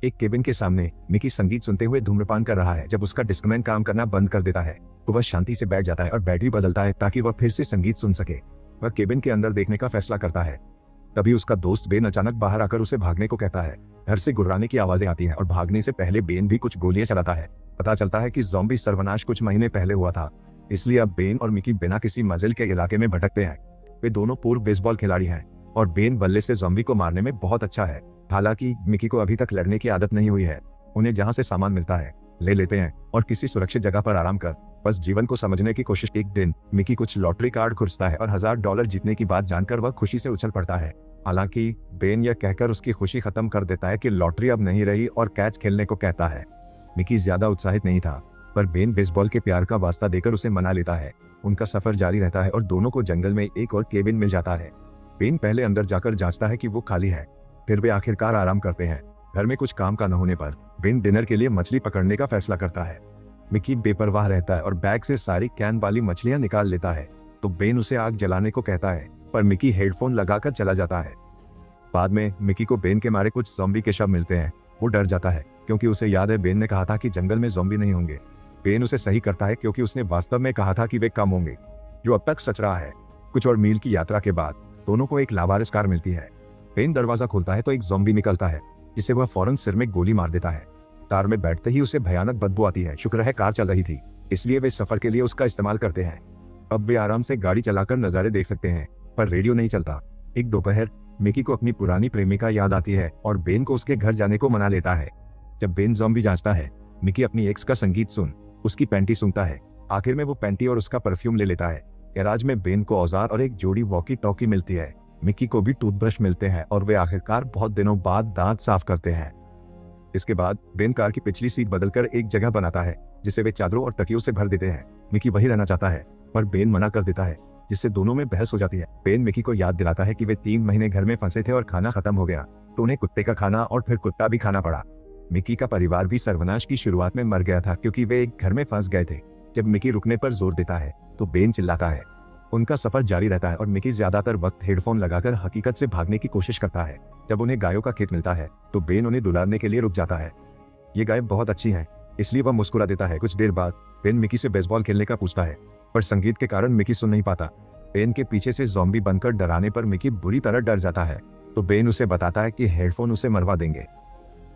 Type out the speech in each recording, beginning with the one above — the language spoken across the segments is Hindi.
एक केबिन के सामने मिकी संगीत सुनते हुए धूम्रपान कर रहा है। जब उसका डिस्कमैन काम करना बंद कर देता है तो वह शांति से बैठ जाता है और बैटरी बदलता है ताकि वह फिर से संगीत सुन सके। वह केबिन के अंदर देखने का फैसला करता है। तभी उसका दोस्त बेन अचानक बाहर आकर उसे भागने को कहता है। घर से गुर्राने की आवाजें आती है और भागने से पहले बेन भी कुछ गोलियां चलाता है। पता चलता है कि ज़ॉम्बी सर्वनाश कुछ महीने पहले हुआ था, इसलिए अब बेन और मिकी बिना किसी मंजिल के इलाके में भटकते हैं। वे दोनों पूर्व बेसबॉल खिलाड़ी हैं और बेन बल्ले से ज़ॉम्बी को मारने में बहुत अच्छा है। हालांकि मिकी को अभी तक लड़ने की आदत नहीं हुई है। उन्हें जहां से सामान मिलता है ले लेते हैं और किसी सुरक्षित जगह पर आराम कर बस जीवन को समझने की कोशिश। एक दिन मिकी कुछ लॉटरी कार्ड खुर्चता है और $1000 जीतने की बात जानकर वह खुशी से उछल पड़ता है। हालांकि बेन यह कहकर उसकी खुशी खत्म कर देता है कि लॉटरी अब नहीं रही और कैच खेलने को कहता है। मिकी ज्यादा उत्साहित नहीं था, पर बेन बेसबॉल के प्यार का वास्ता देकर उसे मना लेता है। उनका सफर जारी रहता है और दोनों को जंगल में एक और केबिन मिल जाता है। बेन पहले अंदर जाकर जांचता है कि वो खाली है, फिर वे आखिरकार आराम करते हैं। घर में कुछ काम का न होने पर बेन डिनर के लिए मछली पकड़ने का फैसला करता है। मिकी बेपरवाह रहता है और बैग से सारी कैन वाली मछलियां निकाल लेता है, तो बेन उसे आग जलाने को कहता है, पर मिकी हेडफोन लगाकर चला जाता है। बाद में मिकी को बेन के मारे कुछ ज़ॉम्बी के शव मिलते हैं। वो डर जाता है क्योंकि उसे याद है बेन ने कहा था कि जंगल में ज़ॉम्बी नहीं होंगे। बेन उसे सही करता है क्योंकि उसने वास्तव में कहा था कि वे कम होंगे, जो अब तक सच रहा है। कुछ और मील की यात्रा के बाद दोनों को एक लावारिस कार मिलती है। बेन दरवाजा खोलता है तो एक ज़ॉम्बी निकलता है, जिसे वह फौरन सिर में गोली मार देता है। कार में बैठते ही उसे भयानक बदबू आती है। शुक्र है कार चल रही थी, इसलिए वे सफर के लिए उसका इस्तेमाल करते हैं। अब वे आराम से गाड़ी चलाकर नज़ारे देख सकते हैं, पर रेडियो नहीं चलता। एक दोपहर मिकी को अपनी पुरानी प्रेमिका याद आती है और बेन को उसके घर जाने को मना लेता है। जब बेन ज़ॉम्बी जांचता है, मिकी अपनी एक्स का संगीत सुन उसकी पैंटी सुनता है। आखिर में वो पैंटी और उसका परफ्यूम ले लेता है। गैराज में बेन को औजार और एक जोड़ी वॉकी टॉकी मिलती है। मिकी को भी टूथब्रश मिलते हैं और वे आखिरकार बहुत दिनों बाद दांत साफ करते हैं। इसके बाद बेन कार की पिछली सीट बदलकर एक जगह बनाता है, जिसे वे चादरों और तकियों से भर देते हैं। मिकी वही रहना चाहता है, पर बेन मना कर देता है, जिससे दोनों में बहस हो जाती है। बेन मिकी को याद दिलाता है कि वे 3 महीने घर में फंसे थे और खाना खत्म हो गया, तो उन्हें कुत्ते का खाना और फिर कुत्ता भी खाना पड़ा। मिकी का परिवार भी सर्वनाश की शुरुआत में मर गया था क्योंकि वे एक घर में फंस गए थे। जब मिकी रुकने पर जोर देता है तो बेन चिल्लाता है। उनका सफर जारी रहता है और मिकी ज्यादातर वक्त हेडफोन लगाकर हकीकत से भागने की कोशिश करता है। जब उन्हें गायों का खेत मिलता है तो बेन उन्हें दुलारने के लिए रुक जाता है। ये गाय बहुत अच्छी हैं, इसलिए वह मुस्कुरा देता है। कुछ देर बाद बेन मिकी से बेसबॉल खेलने का पूछता है, पर संगीत के कारण मिकी सुन नहीं पाता। बेन के पीछे से ज़ॉम्बी बनकर डराने पर मिकी बुरी तरह डर जाता है, तो बेन उसे बताता है कि हेडफोन उसे मरवा देंगे।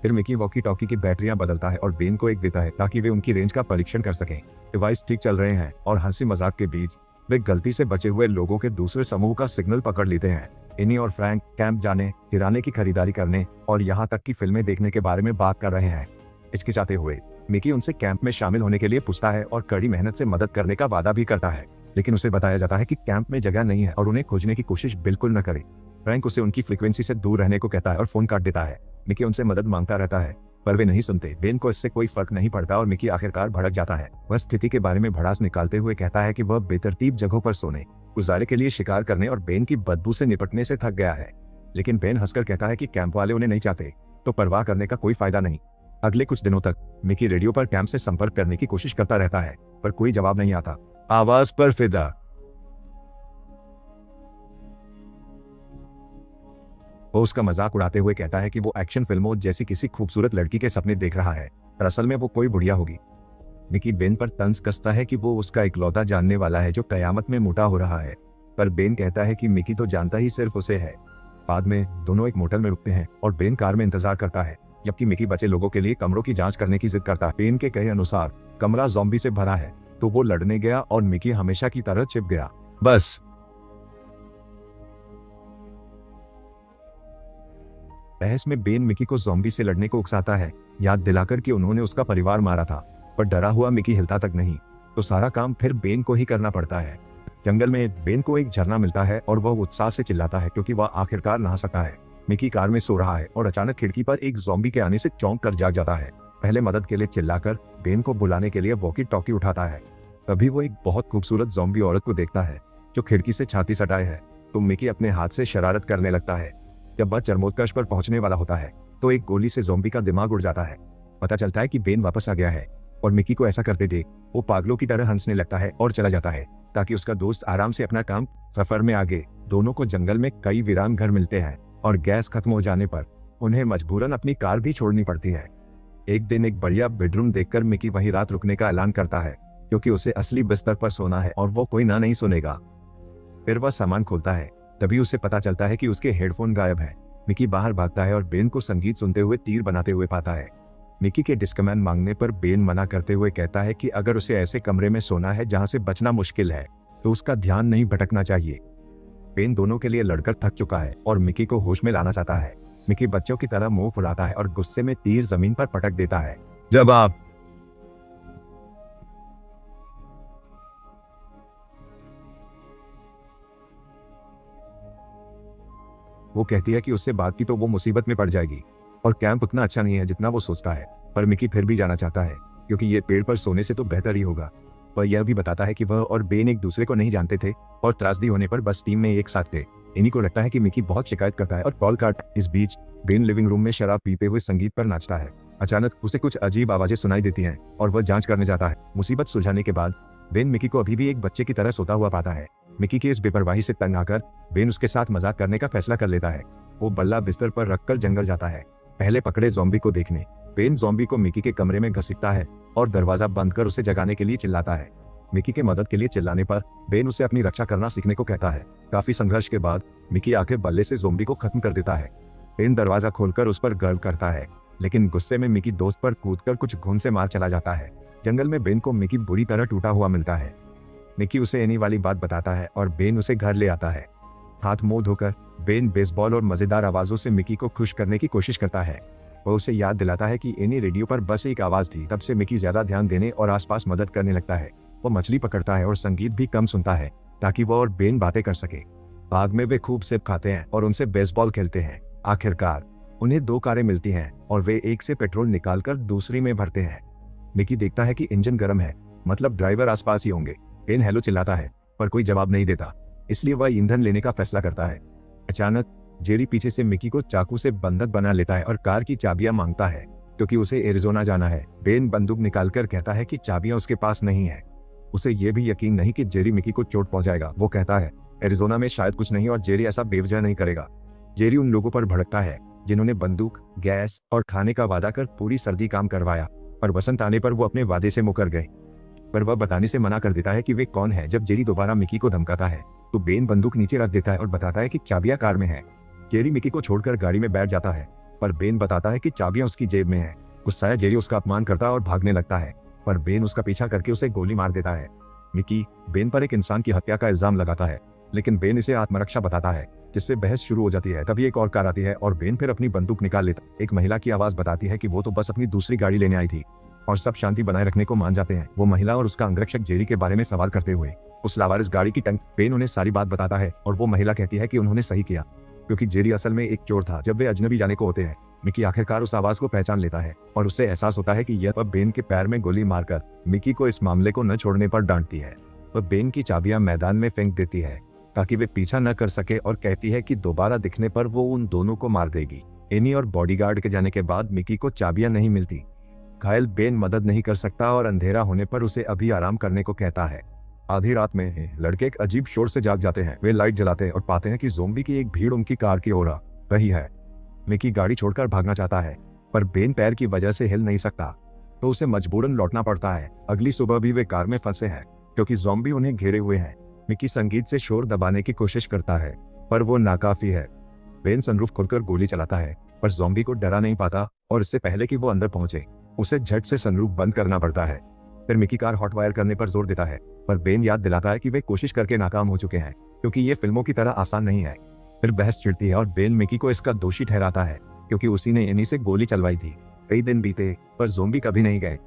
फिर मिकी वॉकी टॉकी की बैटरियां बदलता है और बेन को एक देता है ताकि वे उनकी रेंज का परीक्षण कर सकें। डिवाइस ठीक चल रहे हैं और हंसी मजाक के बीच वे गलती से बचे हुए लोगों के दूसरे समूह का सिग्नल पकड़ लेते हैं। इनी और फ्रैंक कैंप जाने, किराने की खरीदारी करने और यहाँ तक कि फिल्में देखने के बारे में बात कर रहे हैं। हिचकिचाते हुए मिकी उनसे कैंप में शामिल होने के लिए पूछता है और कड़ी मेहनत से मदद करने का वादा भी करता है, लेकिन उसे बताया जाता है कि कैंप में जगह नहीं है और उन्हें खोजने की कोशिश बिल्कुल न करे। फ्रैंक उसे उनकी फ्रीक्वेंसी से दूर रहने को कहता है और फोन काट देता है। मिकी उनसे मदद मांगता रहता है, पर वे नहीं सुनते। बेन को इससे कोई फर्क नहीं पड़ता और मिकी आखिरकार भड़क जाता है। वह स्थिति के बारे में भड़ास निकालते हुए कहता है कि वह बेतरतीब जगहों पर सोने, गुजारे के लिए शिकार करने और बेन की बदबू से निपटने से थक गया है। लेकिन बेन हंसकर कहता है कि कैंप वाले उन्हें नहीं चाहते, तो परवाह करने का कोई फायदा नहीं। अगले कुछ दिनों तक मिकी रेडियो पर कैंप से संपर्क करने की कोशिश करता रहता है, पर कोई जवाब नहीं आता। आवाज पर फिदा। वो उसका मजाक उड़ाते हुए कहता है कि वो एक्शन फिल्मों जैसी किसी खूबसूरत लड़की के सपने देख रहा है, पर असल में वो कोई बुढ़िया होगी। मिकी बेन पर तंज कसता है कि वो उसका इकलौता जानने वाला है जो कयामत में मोटा हो रहा है, पर बेन कहता है कि मिकी तो जानता ही सिर्फ उसे है। बाद में दोनों एक मोटल में रुकते हैं और बेन कार में इंतजार करता है, जबकि मिकी बचे लोगों के लिए कमरों की जांच करने की जिद करता है। बेन के कहे अनुसार कमरा ज़ॉम्बी से भरा है, तो वो लड़ने गया और मिकी हमेशा की तरह छिप गया। बस बहस में बेन मिकी को ज़ॉम्बी से लड़ने को उकसाता है, याद दिलाकर कि उन्होंने उसका परिवार मारा था, पर डरा हुआ मिकी हिलता तक नहीं, तो सारा काम फिर बेन को ही करना पड़ता है। जंगल में बेन को एक झरना मिलता है और वह उत्साह से चिल्लाता है क्योंकि वह आखिरकार नहा सकता है। मिकी कार में सो रहा है और अचानक खिड़की पर एक ज़ॉम्बी के आने से चौंक कर जाग जाता है। पहले मदद के लिए चिल्लाकर बेन को बुलाने के लिए वॉकी टॉकी उठाता है। तभी वो एक बहुत खूबसूरत ज़ॉम्बी औरत को देखता है जो खिड़की से छाती सटाए है, तो मिकी अपने हाथ से शरारत करने लगता है। जब वह चरमोत्कर्ष पर पहुंचने वाला होता है तो एक गोली से ज़ॉम्बी का दिमाग उड़ जाता है। पता चलता है कि बेन वापस आ गया है और मिकी को ऐसा करते देख वो पागलों की तरह हंसने लगता है और चला जाता है ताकि उसका दोस्त आराम से अपना काम। सफर में आगे दोनों को जंगल में कई वीरान घर मिलते हैं और गैस खत्म हो जाने पर उन्हें मजबूरन अपनी कार भी छोड़नी पड़ती है। एक दिन एक बढ़िया बेडरूम देखकर मिकी वहीं रात रुकने का ऐलान करता है, क्योंकि उसे असली बिस्तर पर सोना है और वो कोई ना नहीं सुनेगा। फिर वह सामान खोलता है, तभी उसे पता चलता है कि उसके हेडफोन गायब हैं। मिकी बाहर भागता है और बेन को संगीत सुनते हुए तीर बनाते हुए पाता है। मिकी के डिस्कमैन मांगने पर बेन मना करते हुए कहता है कि अगर उसे ऐसे कमरे में सोना है जहां से बचना मुश्किल है, तो उसका ध्यान नहीं भटकना चाहिए। बेन दोनों के लिए लड़कर थक चुका है और मिकी को होश में लाना चाहता है। मिकी बच्चों की तरह मुंह फुलाता है और गुस्से में तीर जमीन पर पटक देता है। जब आप वो कहती है कि उससे बात की तो वो मुसीबत में पड़ जाएगी और कैंप उतना अच्छा नहीं है जितना वो सोचता है, पर मिकी फिर भी जाना चाहता है क्योंकि ये पेड़ पर सोने से तो बेहतर ही होगा। वह यह भी बताता है कि वह और बेन एक दूसरे को नहीं जानते थे और त्रासदी होने पर बस टीम में एक साथ थे। इन्हीं को लगता है कि मिकी बहुत शिकायत करता है और कॉल काट। इस बीच बेन लिविंग रूम में शराब पीते हुए संगीत पर नाचता है। अचानक उसे कुछ अजीब आवाजें सुनाई देती हैं और वह जांच करने जाता है। मुसीबत सुलझाने के बाद बेन मिकी को अभी भी एक बच्चे की तरह सोता हुआ पाता है। मिकी की इस बेपरवाही से तंग आकर बेन उसके साथ मजाक करने का फैसला कर लेता है। वो बल्ला बिस्तर पर रखकर जंगल जाता है, पहले पकड़े ज़ॉम्बी को देखने। बेन ज़ॉम्बी को मिकी के कमरे में घसीटता है और दरवाजा बंद कर उसे जगाने के लिए चिल्लाता है। मिकी के मदद के लिए चिल्लाने पर बेन उसे अपनी रक्षा करना सीखने को कहता है। काफी संघर्ष के बाद मिकी आखिर बल्ले से ज़ॉम्बी को खत्म कर देता है। बेन दरवाजा खोलकर उस पर गर्व करता है, लेकिन गुस्से में मिकी दोस्त पर कूदकर कुछ घून से मार चला जाता है। जंगल में बेन को मिकी बुरी तरह टूटा हुआ मिलता है। मिकी उसे एनी वाली बात बताता है और बेन उसे घर ले आता है। हाथ मुंह धोकर बेन बेसबॉल और मजेदार आवाजों से मिकी को खुश करने की कोशिश करता है। वह उसे याद दिलाता है कि एनी रेडियो पर बस एक आवाज थी। तब से मिकी ज्यादा ध्यान देने और आसपास मदद करने लगता है। वो मछली पकड़ता है और संगीत भी कम सुनता है ताकि वो और बेन बातें कर सके। बाद में वे खूब सेब खाते हैं और उनसे बेसबॉल खेलते हैं। आखिरकार उन्हें 2 कारें मिलती हैं और वे एक से पेट्रोल निकालकर दूसरी में भरते हैं। मिकी देखता है कि इंजन गर्म है, मतलब ड्राइवर आसपास ही होंगे। बेन हेलो चिल्लाता है पर कोई जवाब नहीं देता, इसलिए वह ईंधन लेने का फैसला करता है। अचानक जेरी पीछे से मिकी को चाकू से बंधक बना लेता है और कार की चाबियां मांगता है क्योंकि उसे एरिजोना जाना है। बेन बंदूक निकालकर कहता है कि चाबियां उसके पास नहीं है। उसे यह भी यकीन नहीं कि जेरी मिकी को चोट पहुंचाएगा। वो कहता है एरिजोना में शायद कुछ नहीं और जेरी ऐसा बेवजह नहीं करेगा। जेरी उन लोगों पर भड़कता है जिन्होंने बंदूक, गैस और खाने का वादा कर पूरी सर्दी काम करवाया, पर बसंत आने पर वो अपने वादे से मुकर गए। पर वह बताने से मना कर देता है कि वे कौन है। जब जेरी दोबारा मिकी को धमकाता है तो बेन बंदूक नीचे रख देता है और बताता है कि चाबियां कार में है। जेरी मिकी को छोड़कर गाड़ी में बैठ जाता है, पर बेन बताता है कि चाबियां उसकी जेब में है। गुस्साया जेरी उसका अपमान करता और भागने लगता है, पर बेन उसका पीछा करके उसे गोली मार देता है। मिकी बेन पर एक इंसान की हत्या का इल्जाम लगाता है, लेकिन बेन इसे आत्मरक्षा बताता है, जिससे बहस शुरू हो जाती है। तभी एक और कार आती है और बेन फिर अपनी बंदूक निकाल लेता। एक महिला की आवाज बताती है कि वो तो बस अपनी दूसरी गाड़ी लेने आई थी और सब शांति बनाए रखने को मान जाते हैं। वो महिला और उसका अंगरक्षक जेरी के बारे में सवाल करते हुए उस लावारिस गाड़ी की टंक। बेन उन्हें सारी बात बताता है और वो महिला कहती है कि उन्होंने सही किया क्योंकि जेरी असल में एक चोर था। जब वे अजनबी जाने को होते हैं, मिकी आखिरकार उस आवाज को पहचान लेता है और उससे एहसास होता है कि यह वह बेन के पैर में गोली मारकर मिकी को इस मामले को न छोड़ने पर डांटती है। वह बेन की चाबियां मैदान में फेंक देती है ताकि वे पीछा न कर सके और कहती है कि दोबारा दिखने पर वो उन दोनों को मार देगी। एनी और बॉडीगार्ड के जाने के बाद मिकी को चाबियां नहीं मिलती। घायल बेन मदद नहीं कर सकता और अंधेरा होने पर उसे अभी आराम करने को कहता है। आधी रात में लड़के एक अजीब शोर से जाग जाते हैं। वे लाइट जलाते हैं और पाते हैं कि ज़ॉम्बी की एक भीड़ उनकी कार की ओर आ रही है। मिकी गाड़ी छोड़कर भागना चाहता है, पर बेन पैर की वजह से हिल नहीं सकता, तो उसे मजबूरन लौटना पड़ता है। अगली सुबह भी वे कार में फंसे हैं क्योंकि ज़ॉम्बी उन्हें घेरे हुए हैं। मिकी संगीत से शोर दबाने की कोशिश करता है, पर वो नाकाफी है। बेन सनरूफ खोलकर गोली चलाता है, पर ज़ॉम्बी को डरा नहीं पाता और इससे पहले कि वो अंदर पहुंचे, उसे झट से सनरूफ बंद करना पड़ता है। फिर मिकी कार हॉट वायर करने पर जोर देता है, पर बेन याद दिलाता है कि वे कोशिश करके नाकाम हो चुके हैं क्योंकि ये फिल्मों की तरह आसान नहीं है। फिर बहस छिड़ती है और बेन मिकी को इसका दोषी ठहराता है क्योंकि उसी ने एनी से गोली चलवाई थी। कई दिन बीते पर ज़ॉम्बी कभी नहीं गए।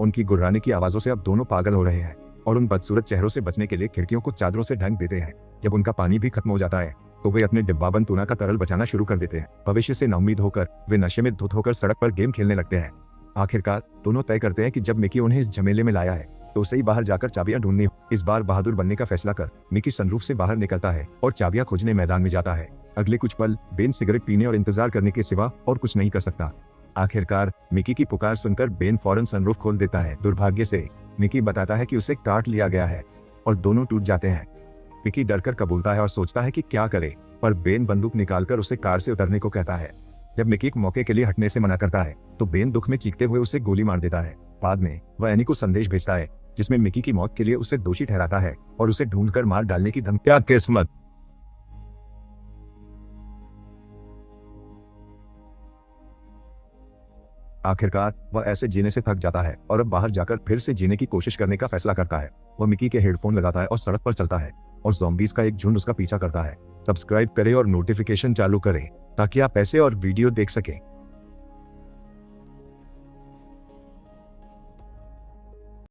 उनकी गुर्राने की आवाजों से अब दोनों पागल हो रहे हैं और उन बदसूरत चेहरों से बचने के लिए खिड़कियों को चादरों से ढक देते हैं। जब उनका पानी भी खत्म हो जाता है तो वे अपने डिब्बाबंद टूना का तरल बचाना शुरू कर देते हैं। भविष्य से नाउम्मीद होकर वे नशे में धुत होकर सड़क पर गेम खेलने लगते हैं। आखिरकार दोनों तय करते हैं कि जब मिकी उन्हें इस झमेले में लाया है तो उसे ही बाहर जाकर चाबियां ढूंढनी हो। इस बार बहादुर बनने का फैसला कर मिकी सनरूफ से बाहर निकलता है और चाबियां खोजने मैदान में जाता है। अगले कुछ पल बेन सिगरेट पीने और इंतजार करने के सिवा और कुछ नहीं कर सकता। आखिरकार मिकी की पुकार सुनकर बेन फौरन सनरूफ खोल देता है। दुर्भाग्य से मिकी बताता है कि उसे काट लिया गया है और दोनों टूट जाते हैं। मिकी डरकर कबूलता है और सोचता है कि क्या करे, पर बेन बंदूक निकालकर उसे कार से उतरने को कहता है। जब मिकी एक मौके के लिए हटने से मना करता है तो बेन दुख में चीखते हुए उसे गोली मार देता है। बाद में वह एनी को संदेश भेजता है जिसमें मिकी की मौत के लिए उसे दोषी ठहराता है और उसे ढूंढकर मार डालने की धमकी। क्या किस्मत। आखिरकार वह ऐसे जीने से थक जाता है और अब बाहर जाकर फिर से जीने की कोशिश करने का फैसला करता है। वह मिकी के हेडफोन लगाता है और सड़क पर चलता है और ज़ॉम्बीज़ का एक झुंड उसका पीछा करता है। सब्सक्राइब करें और नोटिफिकेशन चालू करें ताकि आप ऐसे और वीडियो देख सकें।